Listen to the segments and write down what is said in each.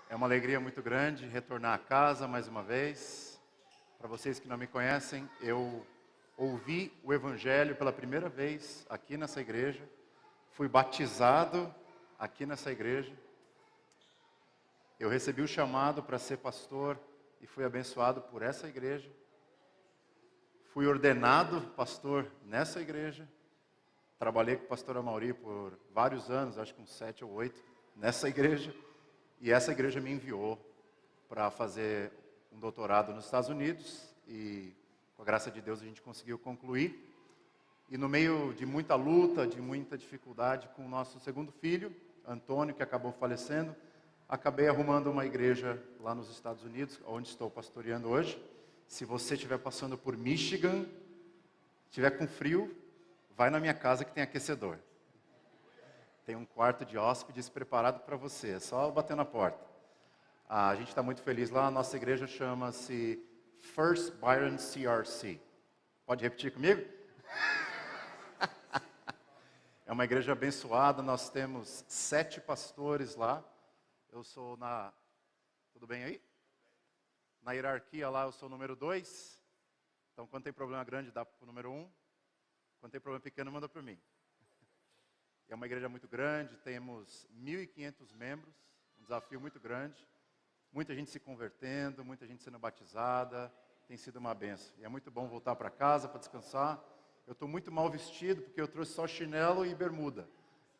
É uma alegria muito grande retornar a casa mais uma vez. Para vocês que não me conhecem, eu ouvi o Evangelho pela primeira vez aqui nessa igreja. Fui batizado aqui nessa igreja. Eu recebi o chamado para ser pastor e fui abençoado por essa igreja. Fui ordenado pastor nessa igreja. Trabalhei com o pastor Amauri por vários anos, acho que uns 7 ou 8, nessa igreja. E essa igreja me enviou para fazer um doutorado nos Estados Unidos. E com a graça de Deus a gente conseguiu concluir. E no meio de muita luta, de muita dificuldade com o nosso segundo filho, Antônio, que acabou falecendo, acabei arrumando uma igreja lá nos Estados Unidos, onde estou pastoreando hoje. Se você estiver passando por Michigan, estiver com frio, vai na minha casa que tem aquecedor. Tem um quarto de hóspedes preparado para você, é só bater na porta. A gente está muito feliz lá, a nossa igreja chama-se First Byron CRC. Pode repetir comigo? É uma igreja abençoada, nós temos 7 pastores lá. Eu sou Tudo bem aí? Na hierarquia lá eu sou o número 2. Então quando tem problema grande dá para o número 1. Quando tem problema pequeno manda para mim. É uma igreja muito grande, temos 1.500 membros, um desafio muito grande. Muita gente se convertendo, muita gente sendo batizada, tem sido uma benção. E é muito bom voltar para casa para descansar. Eu estou muito mal vestido porque eu trouxe só chinelo e bermuda.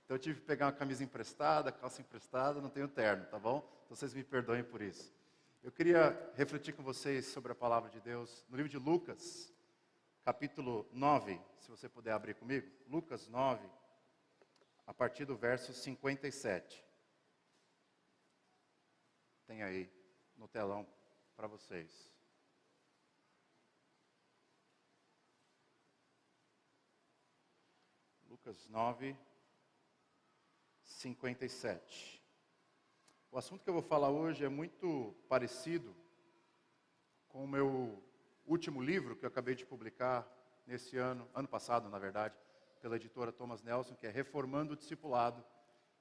Então eu tive que pegar uma camisa emprestada, calça emprestada, não tenho terno, tá bom? Então vocês me perdoem por isso. Eu queria refletir com vocês sobre a palavra de Deus no livro de Lucas, capítulo 9, se você puder abrir comigo. Lucas 9. A partir do verso 57. Tem aí no telão para vocês. Lucas 9, 57. O assunto que eu vou falar hoje é muito parecido com o meu último livro que eu acabei de publicar nesse ano passado, na verdade, pela editora Thomas Nelson, que é Reformando o Discipulado.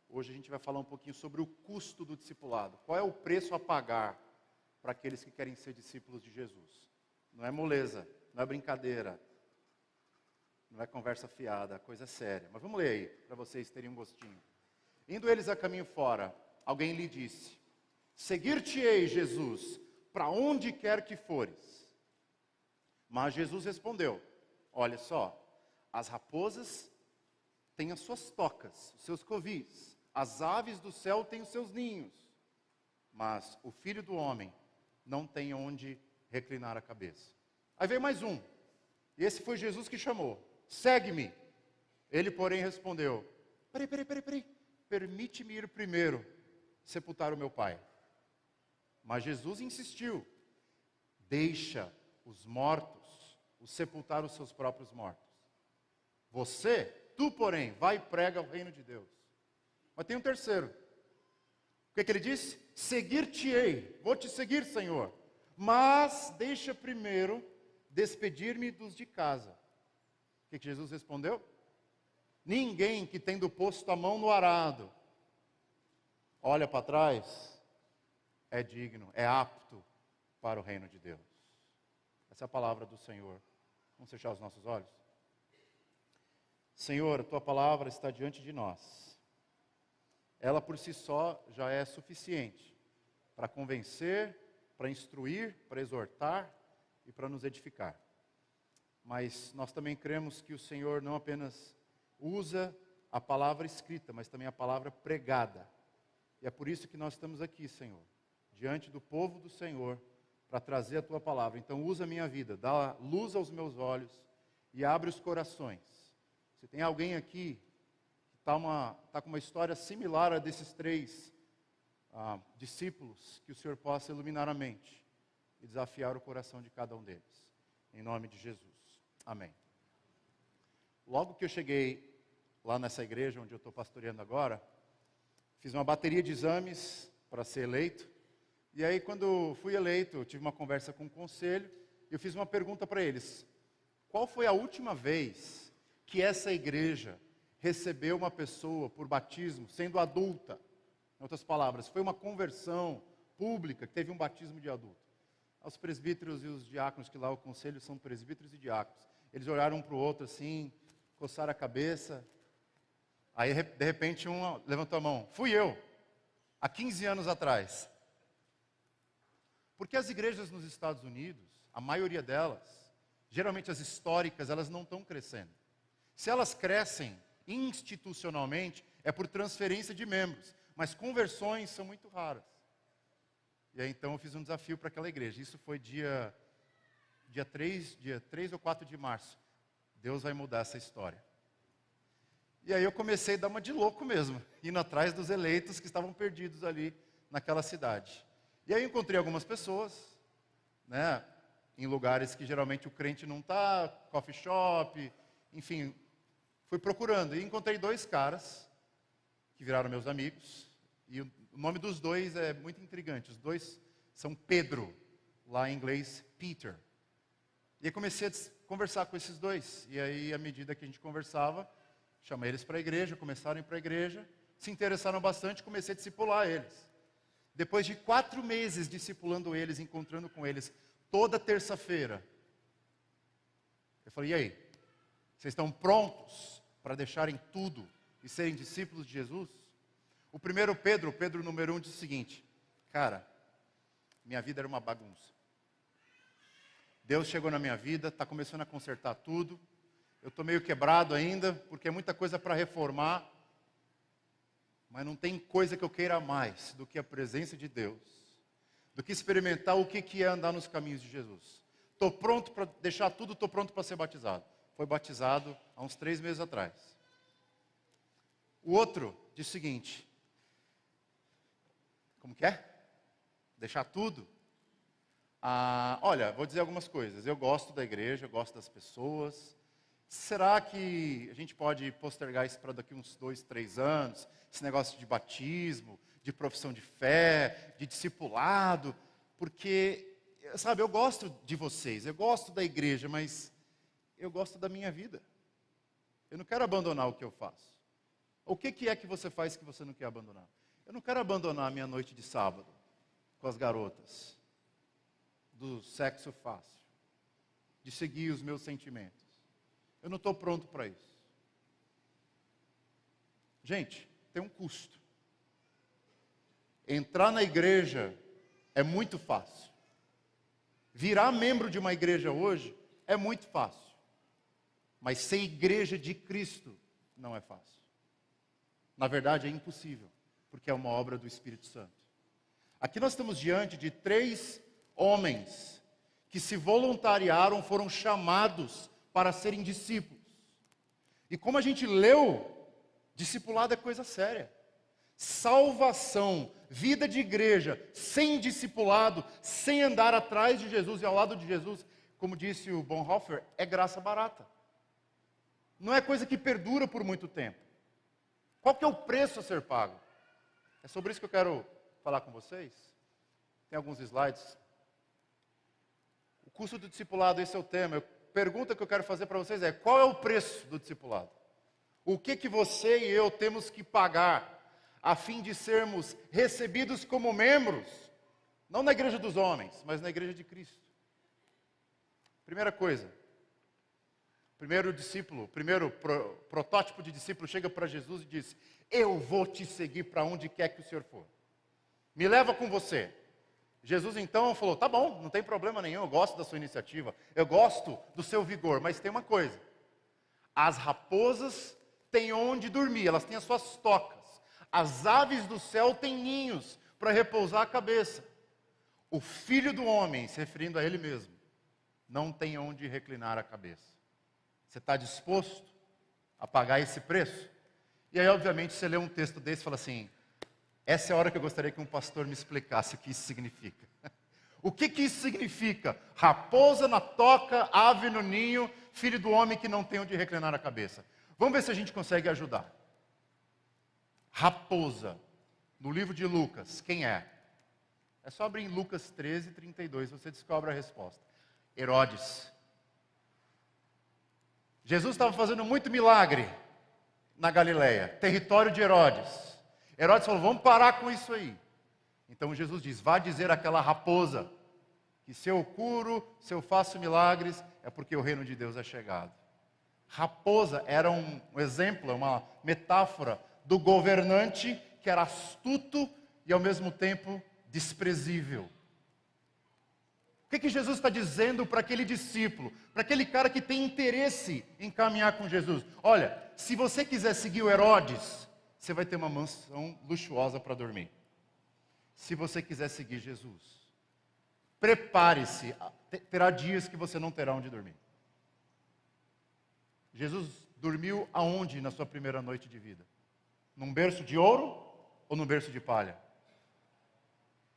Hoje a gente vai falar um pouquinho sobre o custo do discipulado. Qual é o preço a pagar para aqueles que querem ser discípulos de Jesus? Não é moleza, não é brincadeira, não é conversa fiada, a coisa é séria. Mas vamos ler aí, para vocês terem um gostinho. Indo eles a caminho fora, alguém lhe disse: Seguir-te-ei, Jesus, para onde quer que fores. Mas Jesus respondeu: Olha só, as raposas têm as suas tocas, os seus covis. As aves do céu têm os seus ninhos. Mas o Filho do Homem não tem onde reclinar a cabeça. Aí veio mais um. E esse foi Jesus que chamou. Segue-me. Ele, porém, respondeu: Peraí. Permite-me ir primeiro sepultar o meu pai. Mas Jesus insistiu. Deixa os mortos os sepultar os seus próprios mortos. Tu, porém, vai e prega o reino de Deus. Mas tem um terceiro. O que ele disse? Seguir-te-ei. Vou te seguir, Senhor. Mas deixa primeiro despedir-me dos de casa. O que Jesus respondeu? Ninguém que tendo posto a mão no arado, olha para trás, é digno, é apto para o reino de Deus. Essa é a palavra do Senhor. Vamos fechar os nossos olhos? Senhor, a Tua palavra está diante de nós. Ela por si só já é suficiente para convencer, para instruir, para exortar e para nos edificar. Mas nós também cremos que o Senhor não apenas usa a palavra escrita, mas também a palavra pregada. E é por isso que nós estamos aqui, Senhor, diante do povo do Senhor, para trazer a Tua palavra. Então usa a minha vida, dá luz aos meus olhos e abre os corações. Se tem alguém aqui que está com uma história similar a desses 3 discípulos, que o Senhor possa iluminar a mente e desafiar o coração de cada um deles. Em nome de Jesus. Amém. Logo que eu cheguei lá nessa igreja onde eu estou pastoreando agora, fiz uma bateria de exames para ser eleito. E aí, quando fui eleito, eu tive uma conversa com o conselho e eu fiz uma pergunta para eles. Qual foi a última vez que essa igreja recebeu uma pessoa por batismo, sendo adulta? Em outras palavras, foi uma conversão, pública, que teve um batismo de adulto. Os presbíteros e os diáconos, que lá o conselho são presbíteros e diáconos, eles olharam um para o outro assim, coçaram a cabeça. Aí, de repente, um levantou a mão. Fui eu, há 15 anos atrás. Porque as igrejas nos Estados Unidos, a maioria delas, geralmente as históricas, elas não estão crescendo. Se elas crescem institucionalmente, é por transferência de membros. Mas conversões são muito raras. E aí, então, eu fiz um desafio para aquela igreja. Isso foi dia 3 ou 4 de março. Deus vai mudar essa história. E aí eu comecei a dar uma de louco mesmo, indo atrás dos eleitos que estavam perdidos ali naquela cidade. E aí eu encontrei algumas pessoas, né, em lugares que geralmente o crente não está, coffee shop, enfim, fui procurando. E encontrei 2 caras que viraram meus amigos. E o nome dos 2 é muito intrigante. Os 2 são Pedro, lá em inglês, Peter. E aí comecei a conversar com esses 2. E aí, à medida que a gente conversava, chamei eles para a igreja, começaram a ir para a igreja, se interessaram bastante, comecei a discipular eles. Depois de 4 meses discipulando eles, encontrando com eles, toda terça-feira, eu falei, e aí? Vocês estão prontos para deixarem tudo e serem discípulos de Jesus? O primeiro Pedro, o Pedro número 1, diz o seguinte, cara, minha vida era uma bagunça. Deus chegou na minha vida, está começando a consertar tudo. Eu estou meio quebrado ainda, porque é muita coisa para reformar. Mas não tem coisa que eu queira mais do que a presença de Deus. Do que experimentar o que é andar nos caminhos de Jesus. Estou pronto para deixar tudo, estou pronto para ser batizado. Foi batizado há uns 3 meses atrás. O outro diz o seguinte. Como que é? Deixar tudo? Olha, vou dizer algumas coisas. Eu gosto da igreja, eu gosto das pessoas. Será que a gente pode postergar isso para daqui uns 2, 3 anos? Esse negócio de batismo, de profissão de fé, de discipulado. Porque, sabe, eu gosto de vocês, eu gosto da igreja, mas eu gosto da minha vida. Eu não quero abandonar o que eu faço. O que é que você faz que você não quer abandonar? Eu não quero abandonar a minha noite de sábado com as garotas. Do sexo fácil, de seguir os meus sentimentos. Eu não estou pronto para isso. Gente, tem um custo. Entrar na igreja é muito fácil. Virar membro de uma igreja hoje é muito fácil. Mas ser igreja de Cristo não é fácil. Na verdade, é impossível, porque é uma obra do Espírito Santo. Aqui nós estamos diante de 3 homens que se voluntariaram, foram chamados para serem discípulos. E como a gente leu, discipulado é coisa séria. Salvação, vida de igreja, sem discipulado, sem andar atrás de Jesus e ao lado de Jesus, como disse o Bonhoeffer, é graça barata. Não é coisa que perdura por muito tempo. Qual que é o preço a ser pago? É sobre isso que eu quero falar com vocês. Tem alguns slides. O custo do discipulado, esse é o tema. A pergunta que eu quero fazer para vocês é, qual é o preço do discipulado? O que você e eu temos que pagar a fim de sermos recebidos como membros, não na igreja dos homens, mas na igreja de Cristo? Primeira coisa, primeiro discípulo, primeiro protótipo de discípulo chega para Jesus e diz, eu vou te seguir para onde quer que o Senhor for. Me leva com você. Jesus então falou, tá bom, não tem problema nenhum, eu gosto da sua iniciativa, eu gosto do seu vigor, mas tem uma coisa, as raposas têm onde dormir, elas têm as suas tocas, as aves do céu têm ninhos para repousar a cabeça, o Filho do Homem, se referindo a Ele mesmo, não tem onde reclinar a cabeça. Você está disposto a pagar esse preço? E aí obviamente você lê um texto desse e fala assim, essa é a hora que eu gostaria que um pastor me explicasse o que isso significa. O que isso significa? Raposa na toca, ave no ninho, filho do homem que não tem onde reclinar a cabeça. Vamos ver se a gente consegue ajudar. Raposa, no livro de Lucas, quem é? É só abrir em Lucas 13, 32, você descobre a resposta. Herodes. Jesus estava fazendo muito milagre na Galileia, território de Herodes. Herodes falou, vamos parar com isso aí. Então Jesus diz, vá dizer àquela raposa, que se eu curo, se eu faço milagres, é porque o reino de Deus é chegado. Raposa era um exemplo, uma metáfora do governante que era astuto e ao mesmo tempo desprezível. O que Jesus está dizendo para aquele discípulo, para aquele cara que tem interesse em caminhar com Jesus? Olha, se você quiser seguir o Herodes, você vai ter uma mansão luxuosa para dormir. Se você quiser seguir Jesus, prepare-se, terá dias que você não terá onde dormir. Jesus dormiu aonde na sua primeira noite de vida? Num berço de ouro ou num berço de palha?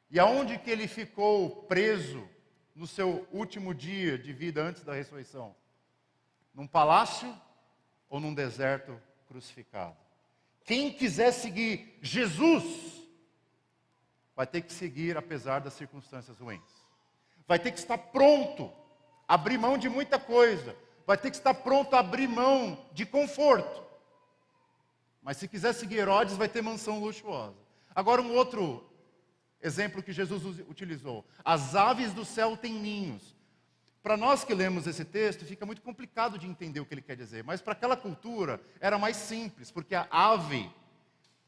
E aonde que ele ficou preso no seu último dia de vida antes da ressurreição? Num palácio ou num deserto crucificado? Quem quiser seguir Jesus, vai ter que seguir apesar das circunstâncias ruins. Vai ter que estar pronto a abrir mão de muita coisa. Vai ter que estar pronto a abrir mão de conforto. Mas se quiser seguir Herodes, vai ter mansão luxuosa. Agora um outro exemplo que Jesus utilizou. As aves do céu têm ninhos. Para nós que lemos esse texto, fica muito complicado de entender o que ele quer dizer. Mas para aquela cultura, era mais simples, porque a ave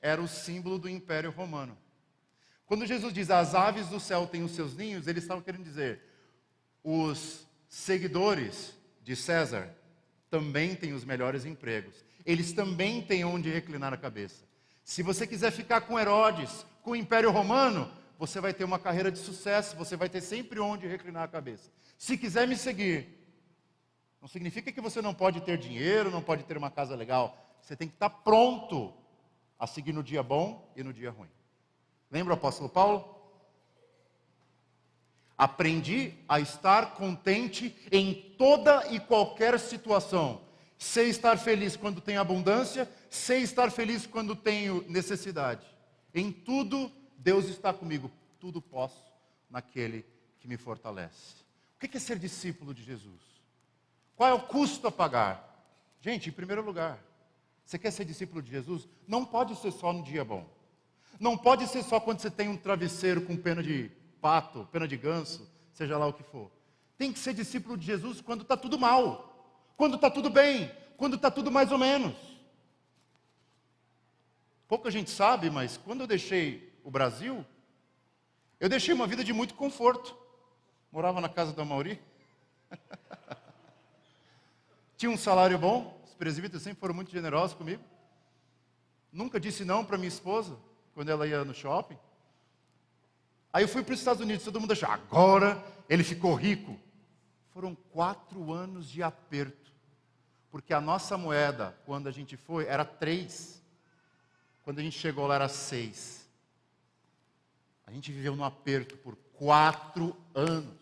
era o símbolo do Império Romano. Quando Jesus diz, as aves do céu têm os seus ninhos, eles estavam querendo dizer, os seguidores de César também têm os melhores empregos. Eles também têm onde reclinar a cabeça. Se você quiser ficar com Herodes, com o Império Romano, você vai ter uma carreira de sucesso, você vai ter sempre onde reclinar a cabeça. Se quiser me seguir, não significa que você não pode ter dinheiro, não pode ter uma casa legal. Você tem que estar pronto a seguir no dia bom e no dia ruim. Lembra o apóstolo Paulo? Aprendi a estar contente em toda e qualquer situação. Sei estar feliz quando tenho abundância, sei estar feliz quando tenho necessidade. Em tudo, Deus está comigo. Tudo posso naquele que me fortalece. O que é ser discípulo de Jesus? Qual é o custo a pagar? Gente, em primeiro lugar, você quer ser discípulo de Jesus? Não pode ser só no dia bom. Não pode ser só quando você tem um travesseiro com pena de pato, pena de ganso, seja lá o que for. Tem que ser discípulo de Jesus quando está tudo mal, quando está tudo bem, quando está tudo mais ou menos. Pouca gente sabe, mas quando eu deixei o Brasil, eu deixei uma vida de muito conforto. Morava na casa do Amauri. Tinha um salário bom, os presbíteros sempre foram muito generosos comigo. Nunca disse não para minha esposa, quando ela ia no shopping. Aí eu fui para os Estados Unidos, todo mundo achou, agora ele ficou rico. Foram 4 anos de aperto, porque a nossa moeda, quando a gente foi, era 3. Quando a gente chegou lá era 6. A gente viveu no aperto por 4 anos.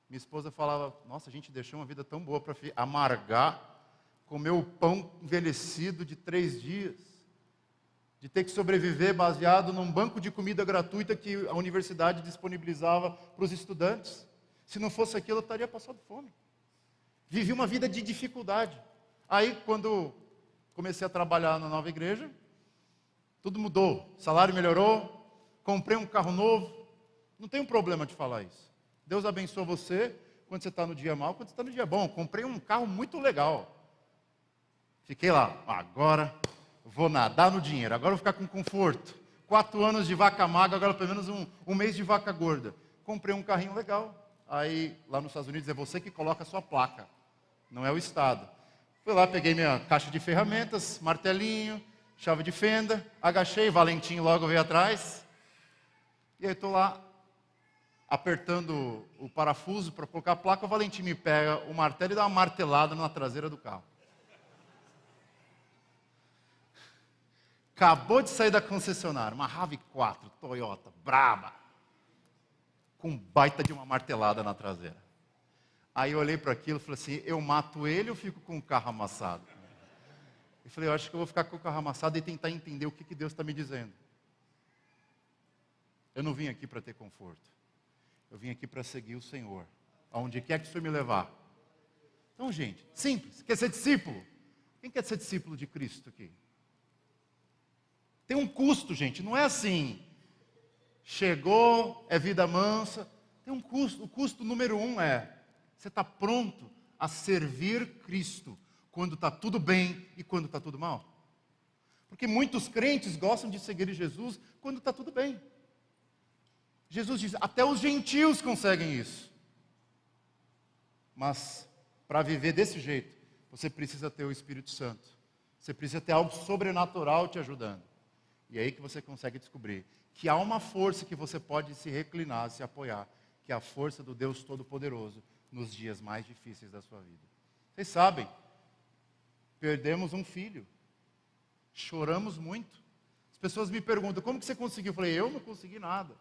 Minha esposa falava, nossa, a gente deixou uma vida tão boa para amargar, comer o pão envelhecido de 3 dias. De ter que sobreviver baseado num banco de comida gratuita que a universidade disponibilizava para os estudantes. Se não fosse aquilo, eu estaria passando fome. Vivi uma vida de dificuldade. Aí, quando comecei a trabalhar na nova igreja, tudo mudou. O salário melhorou, comprei um carro novo. Não tem um problema de falar isso. Deus abençoa você quando você está no dia mal, quando você está no dia bom. Comprei um carro muito legal. Fiquei lá, agora vou nadar no dinheiro, agora vou ficar com conforto. 4 anos de vaca magra, agora pelo menos um mês de vaca gorda. Comprei um carrinho legal. Aí, lá nos Estados Unidos, é você que coloca a sua placa, não é o Estado. Fui lá, peguei minha caixa de ferramentas, martelinho, chave de fenda, agachei, Valentim logo veio atrás. E aí estou lá, apertando o parafuso para colocar a placa, o Valentim me pega o martelo e dá uma martelada na traseira do carro. Acabou de sair da concessionária, uma RAV4, Toyota, braba, com baita de uma martelada na traseira. Aí eu olhei para aquilo e falei assim, eu mato ele ou fico com o carro amassado? Eu falei, eu acho que eu vou ficar com o carro amassado e tentar entender o que Deus está me dizendo. Eu não vim aqui para ter conforto. Eu vim aqui para seguir o Senhor, aonde quer que o Senhor me levar. Então, gente, simples, quer ser discípulo? Quem quer ser discípulo de Cristo aqui? Tem um custo, gente, não é assim. chegou, é vida mansa. Tem um custo. O custo número 1 é: você está pronto a servir Cristo quando está tudo bem e quando está tudo mal? Porque muitos crentes gostam de seguir Jesus quando está tudo bem. Jesus diz, até os gentios conseguem isso. Mas, para viver desse jeito, você precisa ter o Espírito Santo. Você precisa ter algo sobrenatural te ajudando. E é aí que você consegue descobrir que há uma força que você pode se reclinar, se apoiar, que é a força do Deus Todo-Poderoso nos dias mais difíceis da sua vida. Vocês sabem, perdemos um filho. Choramos muito. As pessoas me perguntam, como que você conseguiu? Eu falei, eu não consegui nada.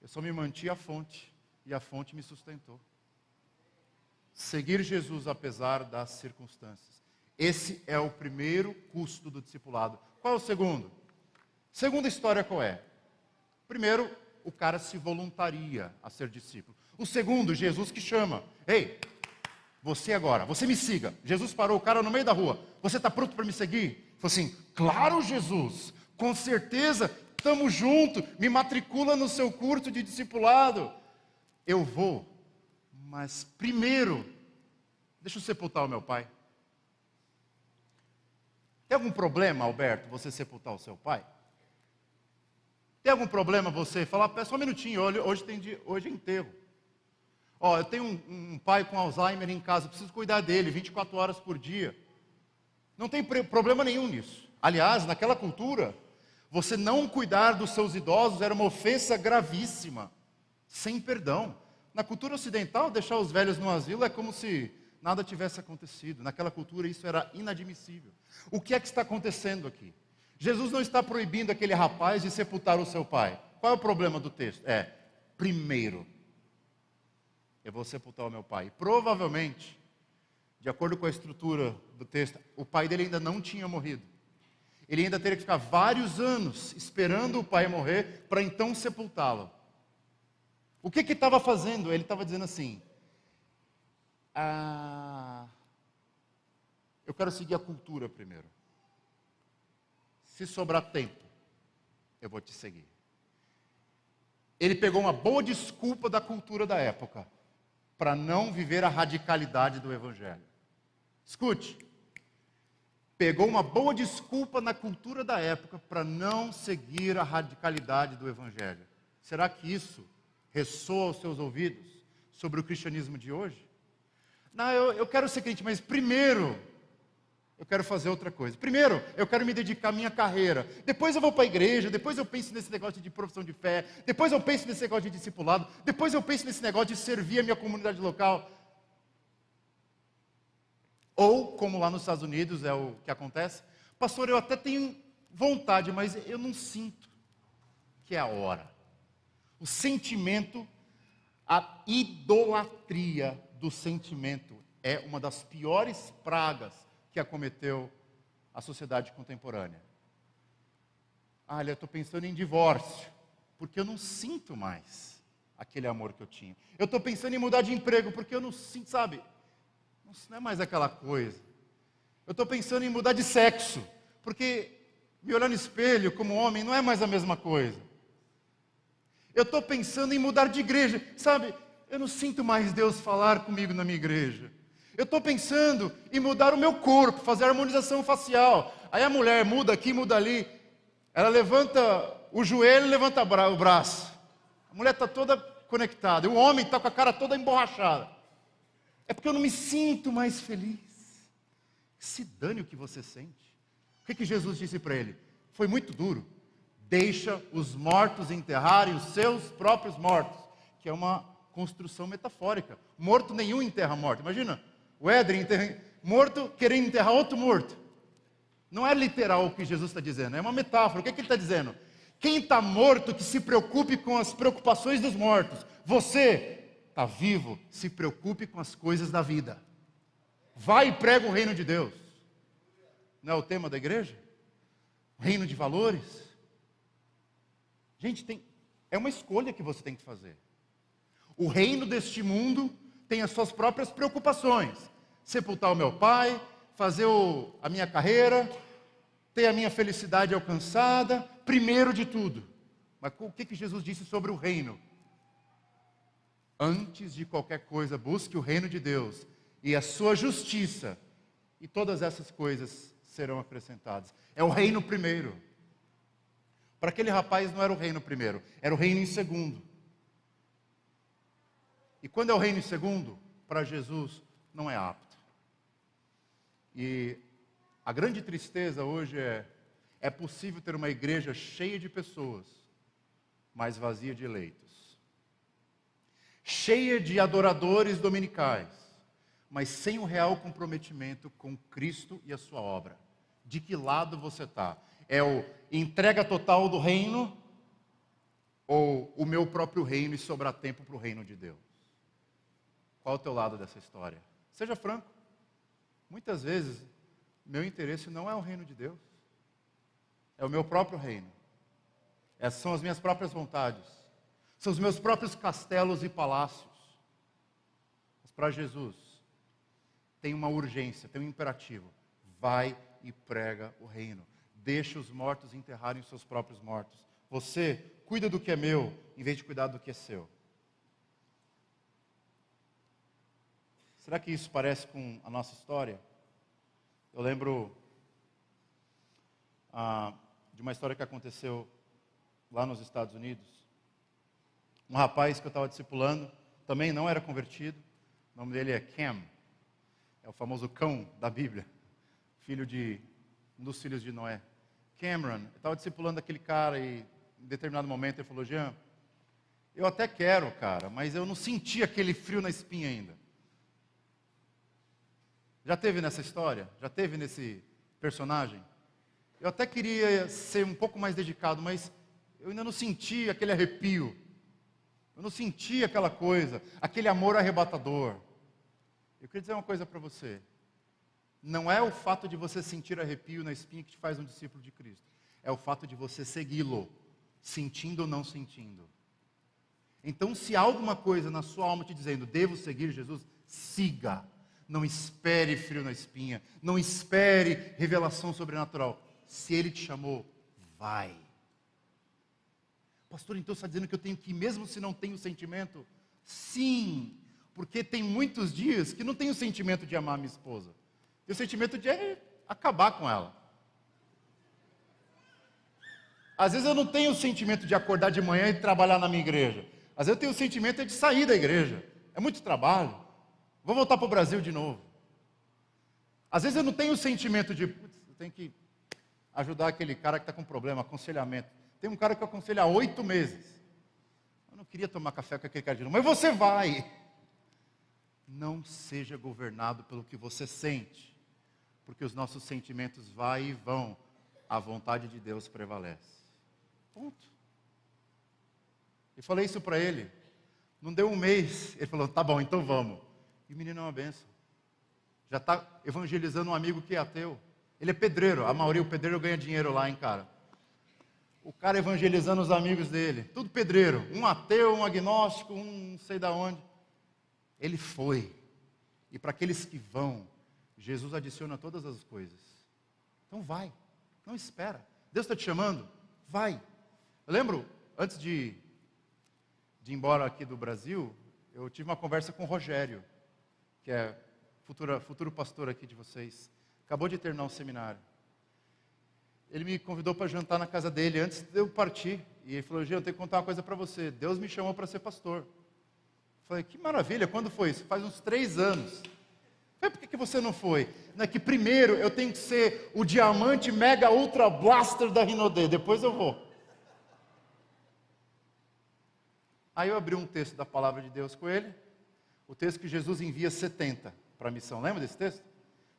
Eu só me mantive à fonte, e a fonte me sustentou. Seguir Jesus apesar das circunstâncias. Esse é o primeiro custo do discipulado. Qual é o segundo? Segunda história qual é? Primeiro, o cara se voluntaria a ser discípulo. O segundo, Jesus que chama. Ei, você agora, você me siga. Jesus parou o cara no meio da rua. Você está pronto para me seguir? Falou assim, claro Jesus, com certeza, estamos juntos, me matricula no seu curso de discipulado. Eu vou, mas primeiro, deixa eu sepultar o meu pai. Tem algum problema, Alberto, você sepultar o seu pai? Tem algum problema você falar, só um minutinho, hoje é enterro. Eu tenho um pai com Alzheimer em casa, preciso cuidar dele 24 horas por dia. Não tem problema nenhum nisso. Aliás, naquela cultura, você não cuidar dos seus idosos era uma ofensa gravíssima, sem perdão. Na cultura ocidental, deixar os velhos no asilo é como se nada tivesse acontecido. Naquela cultura, isso era inadmissível. O que é que está acontecendo aqui? Jesus não está proibindo aquele rapaz de sepultar o seu pai. Qual é o problema do texto? Primeiro, eu vou sepultar o meu pai. Provavelmente, de acordo com a estrutura do texto, o pai dele ainda não tinha morrido. Ele ainda teria que ficar vários anos esperando o pai morrer para então sepultá-lo. O que estava fazendo? Ele estava dizendo assim, eu quero seguir a cultura primeiro. Se sobrar tempo, eu vou te seguir. Ele pegou uma boa desculpa da cultura da época para não viver a radicalidade do Evangelho. Escute, pegou uma boa desculpa na cultura da época para não seguir a radicalidade do Evangelho. Será que isso ressoa aos seus ouvidos sobre o cristianismo de hoje? Não, eu quero ser crente, mas primeiro eu quero fazer outra coisa. Primeiro, eu quero me dedicar à minha carreira. Depois eu vou para a igreja, depois eu penso nesse negócio de profissão de fé, depois eu penso nesse negócio de discipulado, depois eu penso nesse negócio de servir a minha comunidade local. Ou, como lá nos Estados Unidos é o que acontece, pastor, eu até tenho vontade, mas eu não sinto que é a hora. O sentimento, a idolatria do sentimento é uma das piores pragas que acometeu a sociedade contemporânea. Eu estou pensando em divórcio, porque eu não sinto mais aquele amor que eu tinha. Eu estou pensando em mudar de emprego, porque eu não sinto, sabe? Não é mais aquela coisa. Eu estou pensando em mudar de sexo, porque me olhar no espelho como homem não é mais a mesma coisa. Eu estou pensando em mudar de igreja, sabe? Eu não sinto mais Deus falar comigo na minha igreja. Eu estou pensando em mudar o meu corpo, fazer harmonização facial. Aí a mulher muda aqui, muda ali. Ela levanta o joelho e levanta o braço. A mulher está toda conectada. E o homem está com a cara toda emborrachada. É porque eu não me sinto mais feliz. Se dane o que você sente. O que Jesus disse para ele? Foi muito duro. Deixa os mortos enterrarem os seus próprios mortos. Que é uma construção metafórica. Morto nenhum enterra morto. Imagina, o Éder morto querendo enterrar outro morto. Não é literal o que Jesus está dizendo, é uma metáfora. O que ele está dizendo? Quem está morto que se preocupe com as preocupações dos mortos. Você está vivo, se preocupe com as coisas da vida. Vai e prega o reino de Deus. Não é o tema da igreja? Reino de valores. Gente, é uma escolha que você tem que fazer. O reino deste mundo tem as suas próprias preocupações. Sepultar o meu pai, fazer a minha carreira, ter a minha felicidade alcançada, primeiro de tudo. Mas o que Jesus disse sobre o reino? Antes de qualquer coisa, busque o reino de Deus e a sua justiça, e todas essas coisas serão acrescentadas. É o reino primeiro. Para aquele rapaz não era o reino primeiro, era o reino em segundo. E quando é o reino em segundo, para Jesus não é apto. E a grande tristeza hoje é possível ter uma igreja cheia de pessoas, mas vazia de eleitos. Cheia de adoradores dominicais, mas sem o real comprometimento com Cristo e a sua obra. De que lado você está? É o entrega total do reino ou o meu próprio reino e sobrar tempo para o reino de Deus? Qual é o teu lado dessa história? Seja franco. Muitas vezes, meu interesse não é o reino de Deus. É o meu próprio reino. Essas são as minhas próprias vontades. São os meus próprios castelos e palácios. Mas para Jesus, tem uma urgência, tem um imperativo. Vai e prega o reino. Deixa os mortos enterrarem os seus próprios mortos. Você cuida do que é meu, em vez de cuidar do que é seu. Será que isso parece com a nossa história? Eu lembro de uma história que aconteceu lá nos Estados Unidos. Um rapaz que eu estava discipulando, também não era convertido. O nome dele é Cam. É o famoso cão da Bíblia. Filho de um dos filhos de Noé. Cameron, eu estava discipulando aquele cara e em determinado momento ele falou: Jean, eu até quero, cara, mas eu não senti aquele frio na espinha ainda. Já teve nessa história? Já teve nesse personagem? Eu até queria ser um pouco mais dedicado, mas eu ainda não senti aquele arrepio. Eu não senti aquela coisa, aquele amor arrebatador. Eu queria dizer uma coisa para você. Não é o fato de você sentir arrepio na espinha que te faz um discípulo de Cristo. É o fato de você segui-lo, sentindo ou não sentindo. Então, se há alguma coisa na sua alma te dizendo, devo seguir Jesus, siga. Não espere frio na espinha. Não espere revelação sobrenatural. Se Ele te chamou, vai. Pastor, então você está dizendo que eu tenho que ir mesmo se não tenho sentimento? Sim, porque tem muitos dias que não tenho sentimento de amar minha esposa. Tenho sentimento de acabar com ela. Às vezes eu não tenho o sentimento de acordar de manhã e trabalhar na minha igreja. Às vezes eu tenho o sentimento de sair da igreja. É muito trabalho. Vou voltar para o Brasil de novo. Às vezes eu não tenho o sentimento de, eu tenho que ajudar aquele cara que está com problema, aconselhamento. Tem um cara que eu aconselho há 8 meses. Eu não queria tomar café com aquele cara de novo, mas você vai. Não seja governado pelo que você sente, porque os nossos sentimentos vai e vão, a vontade de Deus prevalece. Ponto. Eu falei isso para ele, não deu um mês, ele falou, tá bom, então vamos. E o menino é uma benção. Já está evangelizando um amigo que é ateu. Ele é pedreiro, a maioria, o pedreiro ganha dinheiro lá, hein, cara. O cara evangelizando os amigos dele, tudo pedreiro, um ateu, um agnóstico, um não sei da onde. Ele foi. E para aqueles que vão, Jesus adiciona todas as coisas. Então vai, não espera. Deus está te chamando? Vai. Eu lembro, antes de ir embora aqui do Brasil, eu tive uma conversa com o Rogério, que é futuro pastor aqui de vocês. Acabou de terminar um seminário. Ele me convidou para jantar na casa dele antes de eu partir. E ele falou, Jean, eu tenho que contar uma coisa para você. Deus me chamou para ser pastor. Eu falei, que maravilha, quando foi isso? Faz uns 3 anos. Eu falei, por que você não foi? Não é que primeiro eu tenho que ser o diamante mega ultra blaster da Rinode, depois eu vou. Aí eu abri um texto da palavra de Deus com ele. O texto que Jesus envia 70 para a missão. Lembra desse texto?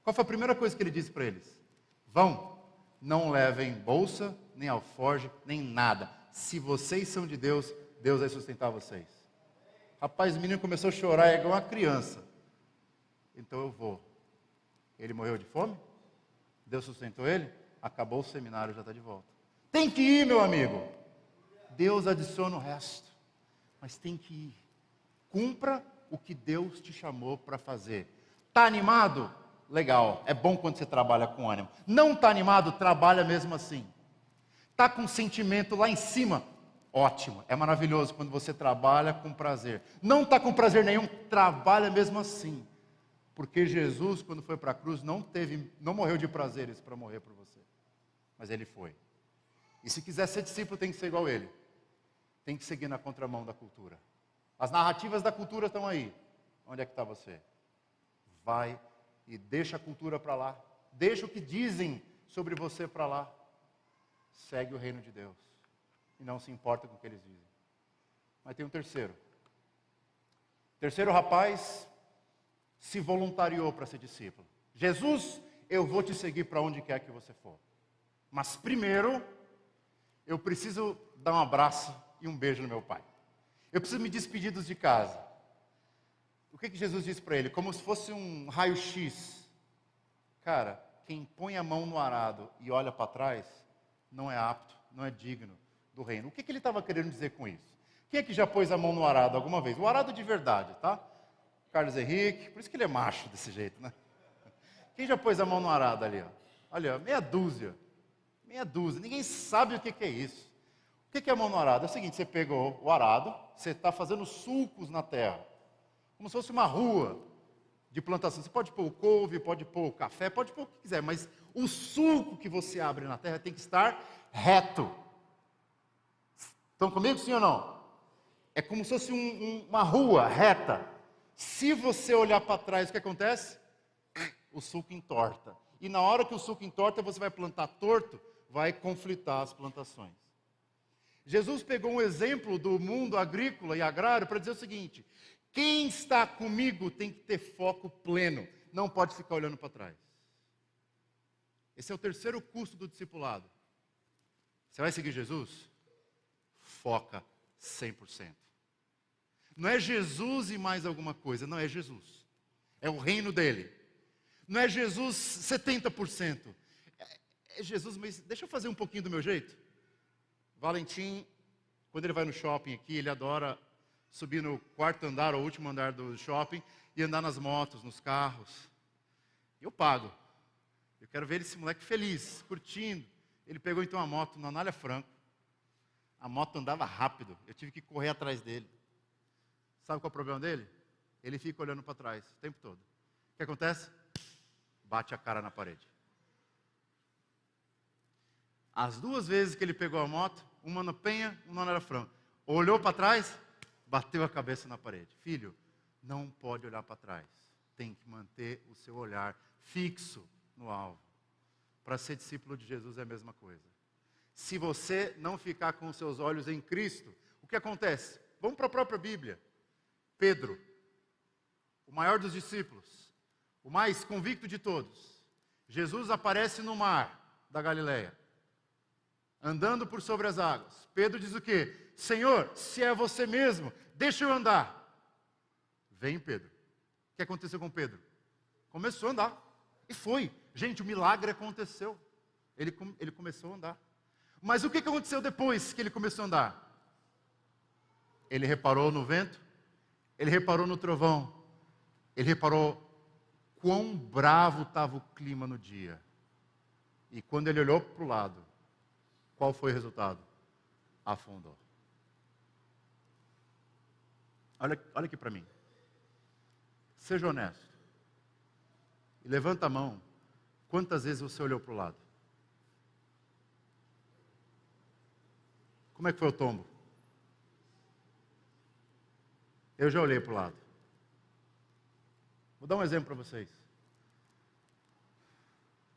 Qual foi a primeira coisa que ele disse para eles? Vão, não levem bolsa, nem alforje, nem nada. Se vocês são de Deus, Deus vai sustentar vocês. Rapaz, o menino começou a chorar igual uma criança. Então eu vou. Ele morreu de fome? Deus sustentou ele? Acabou o seminário, já está de volta. Tem que ir, meu amigo. Deus adiciona o resto. Mas tem que ir. Cumpra o que Deus te chamou para fazer. Está animado? Legal, é bom quando você trabalha com ânimo. Não está animado? Trabalha mesmo assim. Está com sentimento lá em cima? Ótimo, é maravilhoso quando você trabalha com prazer. Não está com prazer nenhum, trabalha mesmo assim. Porque Jesus, quando foi para a cruz, não morreu de prazeres para morrer por você. Mas ele foi. E se quiser ser discípulo, tem que ser igual a ele. Tem que seguir na contramão da cultura. As narrativas da cultura estão aí. Onde é que está você? Vai e deixa a cultura para lá. Deixa o que dizem sobre você para lá. Segue o reino de Deus. E não se importa com o que eles dizem. Mas tem um terceiro. O terceiro rapaz se voluntariou para ser discípulo. Jesus, eu vou te seguir para onde quer que você for. Mas primeiro, eu preciso dar um abraço e um beijo no meu pai. Eu preciso me despedir dos de casa. O que Jesus disse para ele? Como se fosse um raio-x. Cara, quem põe a mão no arado e olha para trás, não é apto, não é digno do reino. O que ele estava querendo dizer com isso? Quem é que já pôs a mão no arado alguma vez? O arado de verdade, tá? Carlos Henrique, por isso que ele é macho desse jeito, né? Quem já pôs a mão no arado ali, ó? Olha, meia dúzia. Meia dúzia. Ninguém sabe o que é isso. O que é a mão no arado? É o seguinte, você pegou o arado, você está fazendo sulcos na terra. Como se fosse uma rua de plantação. Você pode pôr o couve, pode pôr o café, pode pôr o que quiser, mas o sulco que você abre na terra tem que estar reto. Estão comigo, sim ou não? É como se fosse uma rua reta. Se você olhar para trás, o que acontece? O sulco entorta. E na hora que o sulco entorta, você vai plantar torto, vai conflitar as plantações. Jesus pegou um exemplo do mundo agrícola e agrário para dizer o seguinte: quem está comigo tem que ter foco pleno, não pode ficar olhando para trás. Esse é o terceiro custo do discipulado. Você vai seguir Jesus? Foca 100%. Não é Jesus e mais alguma coisa, não é Jesus. É o reino dele. Não é Jesus 70%. É Jesus, mas deixa eu fazer um pouquinho do meu jeito. Valentim, quando ele vai no shopping aqui, ele adora subir no quarto andar ou último andar do shopping e andar nas motos, nos carros. Eu pago. Eu quero ver esse moleque feliz, curtindo. Ele pegou então a moto na Anália Franco. A moto andava rápido, eu tive que correr atrás dele. Sabe qual é o problema dele? Ele fica olhando para trás o tempo todo. O que acontece? Bate a cara na parede. As duas vezes que ele pegou a moto, uma na Penha, uma na Anália Franco. Olhou para trás, bateu a cabeça na parede. Filho, não pode olhar para trás. Tem que manter o seu olhar fixo no alvo. Para ser discípulo de Jesus é a mesma coisa. Se você não ficar com os seus olhos em Cristo, o que acontece? Vamos para a própria Bíblia. Pedro, o maior dos discípulos, o mais convicto de todos. Jesus aparece no mar da Galileia, andando por sobre as águas. Pedro diz o quê? Senhor, se é você mesmo, deixa eu andar. Vem, Pedro. O que aconteceu com Pedro? Começou a andar. E foi. Gente, o milagre aconteceu. Ele começou a andar. Mas o que aconteceu depois que ele começou a andar? Ele reparou no vento, ele reparou no trovão, ele reparou quão bravo estava o clima no dia. E quando ele olhou para o lado, qual foi o resultado? Afundou. Olha aqui para mim. Seja honesto. E levanta a mão. Quantas vezes você olhou para o lado? Como é que foi o tombo? Eu já olhei para o lado. Vou dar um exemplo para vocês.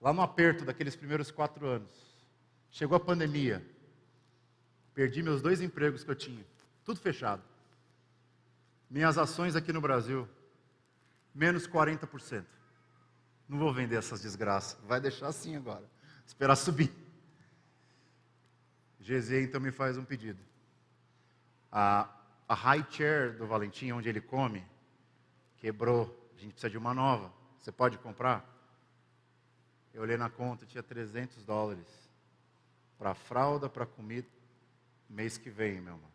Lá no aperto daqueles primeiros 4 anos, chegou a pandemia. Perdi meus 2 empregos que eu tinha. Tudo fechado. Minhas ações aqui no Brasil, menos 40%. Não vou vender essas desgraças. Vai deixar assim agora. Esperar subir. GZ então me faz um pedido. A high chair do Valentim, onde ele come, quebrou. A gente precisa de uma nova. Você pode comprar? Eu olhei na conta, tinha $300. Para fralda, para comida. Mês que vem, meu irmão.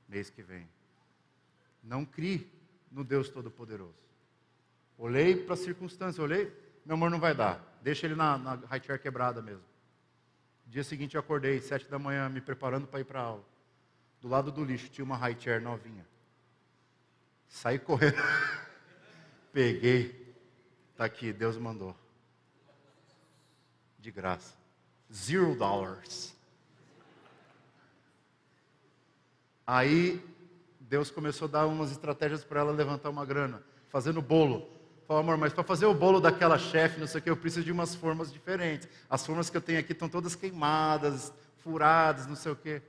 Mês que vem. Não crie no Deus Todo-Poderoso. Olhei para a circunstância, meu amor, não vai dar. Deixa ele na high chair quebrada mesmo. Dia seguinte eu acordei, 7 da manhã, me preparando para ir para a aula. Do lado do lixo tinha uma high chair novinha. Saí correndo. Peguei. Está aqui, Deus mandou. De graça. $0. Aí, Deus começou a dar umas estratégias para ela levantar uma grana. Fazendo bolo. Falei, amor, mas para fazer o bolo daquela chefe, não sei o que, eu preciso de umas formas diferentes. As formas que eu tenho aqui estão todas queimadas, furadas, não sei o que.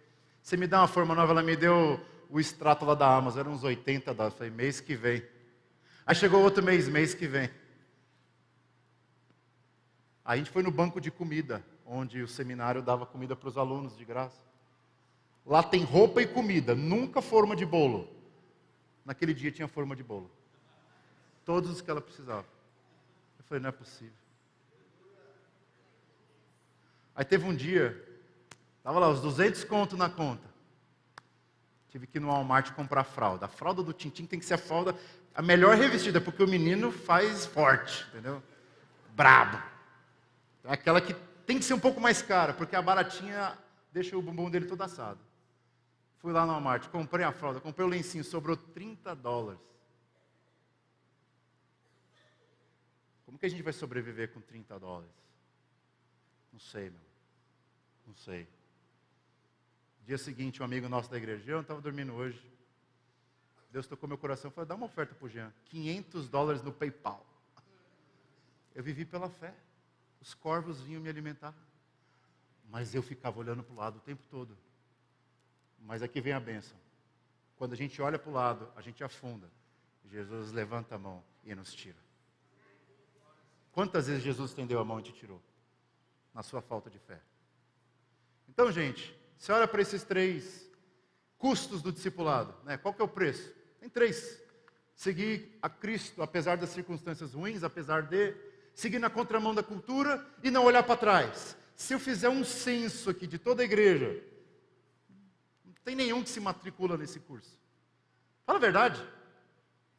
Você me dá uma forma nova, ela me deu o extrato lá da Amazon, eram uns $80. Falei, mês que vem. Aí chegou outro mês que vem. Aí a gente foi no banco de comida, onde o seminário dava comida para os alunos de graça. Lá tem roupa e comida, nunca forma de bolo. Naquele dia tinha forma de bolo. Todos os que ela precisava. Eu falei, não é possível. Aí teve um dia, estava lá os 200 conto na conta. Tive que ir no Walmart comprar fralda. A fralda do Tintim tem que ser a melhor revestida, porque o menino faz forte, entendeu? Brabo. É aquela que tem que ser um pouco mais cara, porque a baratinha deixa o bumbum dele todo assado. Fui lá no Walmart, comprei a fralda, comprei o lencinho, sobrou $30. Como que a gente vai sobreviver com $30? Não sei, meu. Não sei. Dia seguinte, um amigo nosso da igreja, eu não estava dormindo hoje. Deus tocou meu coração e falou, dá uma oferta para o Jean. $500 no PayPal. Eu vivi pela fé. Os corvos vinham me alimentar. Mas eu ficava olhando para o lado o tempo todo. Mas aqui vem a bênção. Quando a gente olha para o lado, a gente afunda. Jesus levanta a mão e nos tira. Quantas vezes Jesus estendeu a mão e te tirou? Na sua falta de fé. Então, gente, você olha para esses 3 custos do discipulado, né? Qual que é o preço? Tem 3. Seguir a Cristo, apesar das circunstâncias ruins, apesar de seguir na contramão da cultura e não olhar para trás. Se eu fizer um censo aqui de toda a igreja, não tem nenhum que se matricula nesse curso. Fala a verdade.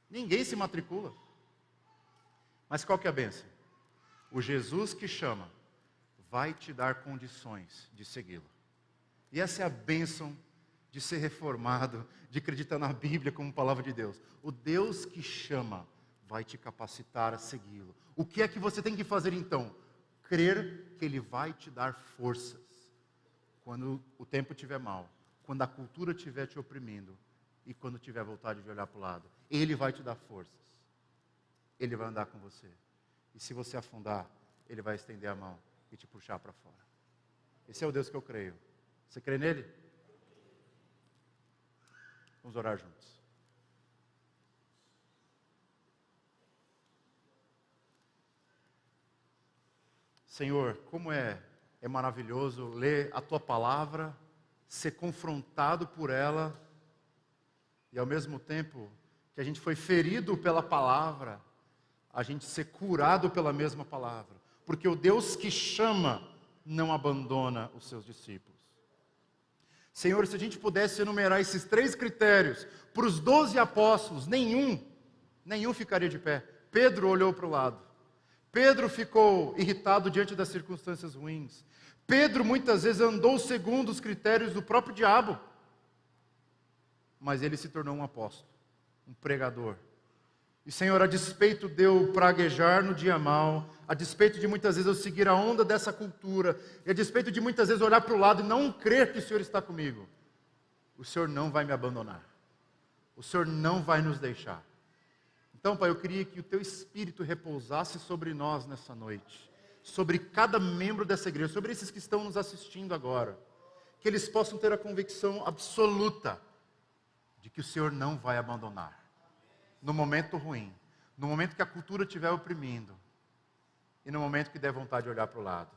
Ninguém se matricula. Mas qual que é a bênção? O Jesus que chama vai te dar condições de segui-lo. E essa é a bênção de ser reformado, de acreditar na Bíblia como palavra de Deus. O Deus que chama vai te capacitar a segui-lo. O que é que você tem que fazer então? Crer que Ele vai te dar forças. Quando o tempo estiver mal, quando a cultura estiver te oprimindo e quando tiver vontade de olhar para o lado, Ele vai te dar forças. Ele vai andar com você. E se você afundar, Ele vai estender a mão e te puxar para fora. Esse é o Deus que eu creio. Você crê nele? Vamos orar juntos. Senhor, como é maravilhoso ler a Tua palavra, ser confrontado por ela, e ao mesmo tempo que a gente foi ferido pela palavra, a gente ser curado pela mesma palavra. Porque o Deus que chama não abandona os seus discípulos. Senhor, se a gente pudesse enumerar esses 3 critérios para os 12 apóstolos, nenhum ficaria de pé. Pedro olhou para o lado. Pedro ficou irritado diante das circunstâncias ruins. Pedro muitas vezes andou segundo os critérios do próprio diabo. Mas ele se tornou um apóstolo, um pregador. E Senhor, a despeito de eu praguejar no dia mal, a despeito de muitas vezes eu seguir a onda dessa cultura, e a despeito de muitas vezes olhar para o lado e não crer que o Senhor está comigo, o Senhor não vai me abandonar. O Senhor não vai nos deixar. Então, Pai, eu queria que o Teu Espírito repousasse sobre nós nessa noite, sobre cada membro dessa igreja, sobre esses que estão nos assistindo agora, que eles possam ter a convicção absoluta de que o Senhor não vai abandonar. No momento ruim, no momento que a cultura estiver oprimindo, e no momento que der vontade de olhar para o lado.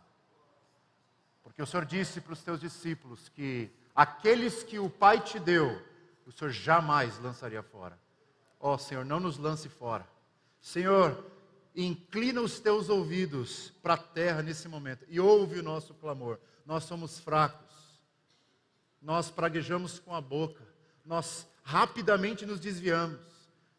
Porque o Senhor disse para os Teus discípulos que aqueles que o Pai te deu, o Senhor jamais lançaria fora. Ó Senhor, não nos lance fora. Senhor, inclina os Teus ouvidos para a terra nesse momento e ouve o nosso clamor. Nós somos fracos, nós praguejamos com a boca, nós rapidamente nos desviamos.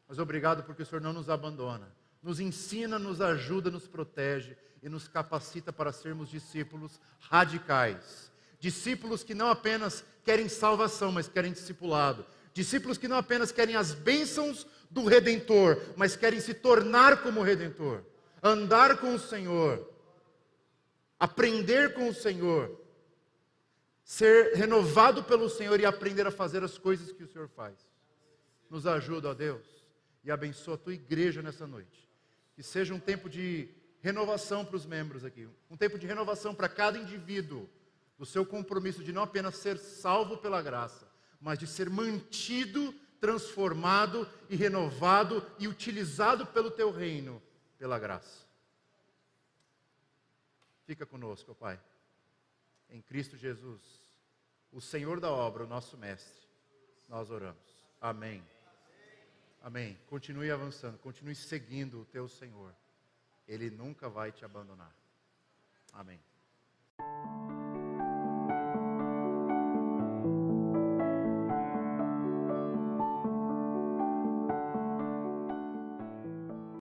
Mas obrigado porque o Senhor não nos abandona. Nos ensina, nos ajuda, nos protege e nos capacita para sermos discípulos radicais. Discípulos que não apenas querem salvação, mas querem discipulado. Discípulos que não apenas querem as bênçãos do Redentor, mas querem se tornar como o Redentor. Andar com o Senhor. Aprender com o Senhor. Ser renovado pelo Senhor e aprender a fazer as coisas que o Senhor faz. Nos ajuda, ó Deus, e abençoa a tua igreja nessa noite. Que seja um tempo de renovação para os membros aqui. Um tempo de renovação para cada indivíduo. O seu compromisso de não apenas ser salvo pela graça, mas de ser mantido, transformado e renovado e utilizado pelo teu reino, pela graça. Fica conosco, Pai. Em Cristo Jesus, o Senhor da obra, o nosso mestre, nós oramos. Amém. Amém. Continue avançando, continue seguindo o teu Senhor. Ele nunca vai te abandonar. Amém.